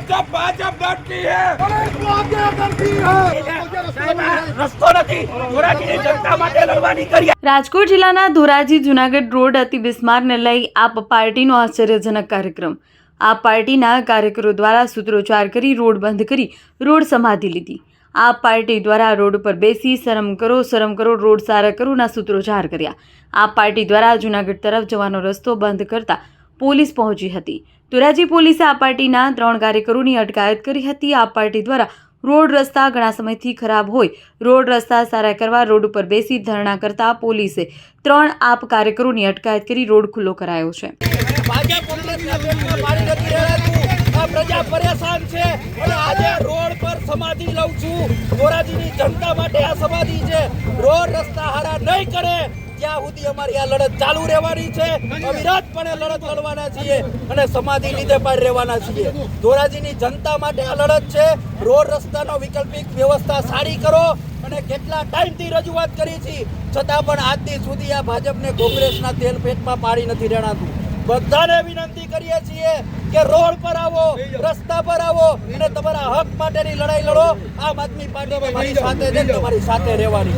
जब भाजप डरती है पुलिस को आगे करती है रस्तो નથી ધોરાજીની જનતા માટે લડવાની કરી। રાજકોટ જિલ્લાના ધોરાજી જૂનાગઢ રોડ અતિ બિસ્મારને લઈ આપ પાર્ટીનો આશ્ચર્યજનક કાર્યક્રમ। આ પાર્ટીના કાર્યકરો દ્વારા સૂત્રોચ્ચાર કરી રોડ બંધ કરી રોડ સમાધિ લીધી। આ પાર્ટી દ્વારા રોડ પર બેસી શરમ કરો રોડ સારા કરોના સૂત્રોચ્ચાર કર્યા। આ પાર્ટી દ્વારા જૂનાગઢ તરફ જવાનો રસ્તો બંધ કરતા પોલીસ પહોંચી હતી। ધોરાજી પોલીસે આ પાર્ટીના 3 કાર્યકરોની અટકાયત કરી હતી। આ પાર્ટી દ્વારા રોડ રસ્તા ઘણા સમયથી ખરાબ હોય રોડ રસ્તા સારા કરવા રોડ ઉપર બેસી ધરણા કરતા પોલીસે 3 આપ કાર્યકરોની અટકાયત કરી રોડ ખુલ્લો કરાયો છે। ભાજપ કોંગ્રેસના પેટમાં પાણી નથી રહેતું। આ પ્રજા પરેશાન છે અને આજે રોડ પર સમાધિ લઉં છું। ધોરાજીની જનતા માટે આ સમાધિ છે। રોડ રસ્તા હારા નહીં કરે ત્યાં સુધી અમારી આ લડત ચાલુ રહેવાની છે। અવિરતપણે લડત લડવાના છીએ અને સમાધિ લીધે પણ રહેવાના છીએ। ધોરાજીની જનતા માટે આ લડત છે। રોડ રસ્તાનો વૈકલ્પિક વ્યવસ્થા સારી કરો અને કેટલા ટાઈમથી રજૂઆત કરી છે છતાં પણ આજ દી સુધી આ ભાજપને કોંગ્રેસના તેલ પેટમાં પાણી નથી રેણાતું। બધાને વિનંતી કરીએ છીએ કે રોડ પર આવો, રસ્તા પર આવો અને તમારા હક માટેની લડાઈ લડો। આમ આદમી પાર્ટી તમારી સાથે છે, તમારી સાથે રહેવાની।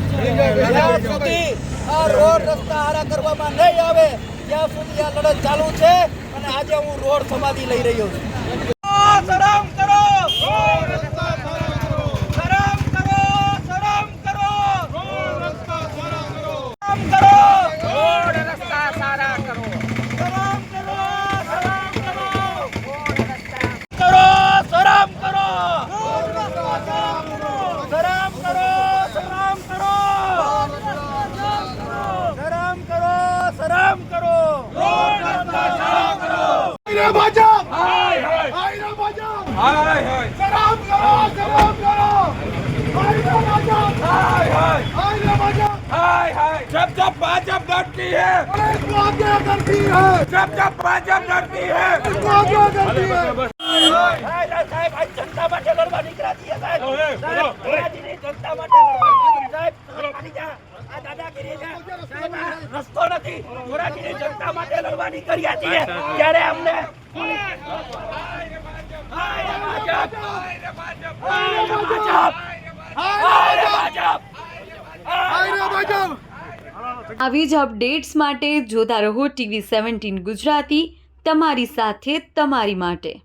જ્યાં સુધી આ રોડ રસ્તા હારા કરવામાં નહીં આવે ત્યાં સુધી આ લડત ચાલુ છે અને આજે હું રોડ સમાધિ લઈ રહ્યો છું। શરમ કરો, શરમ કરો, શરમ કરો, શરમ કરો, રોડ રસ્તા સારા કરો। भाजप हाय हाय हाय भाजप हाय हाय शराब करो हाय भाजप हाय हाय हाय भाजप हाय हाय जब भाजप डरती है पुलिस को आगे करती है जब भाजप डरती है पुलिस को आगे करती है સાહેબ આ જનતા માટે લડવા નીકળ્યા છીએ સાહેબ ધોરાજીની જનતા માટે લડવા સાહેબ આ દાદાગીરી છે સાહેબ આ રસ્તો નથી ધોરાજીની જનતા માટે લડવાની કર્યા છીએ ત્યારે અમને આવી જ અપડેટ્સ માટે જોતા રહો TV17 ગુજરાતી, તમારી સાથે તમારી માટે।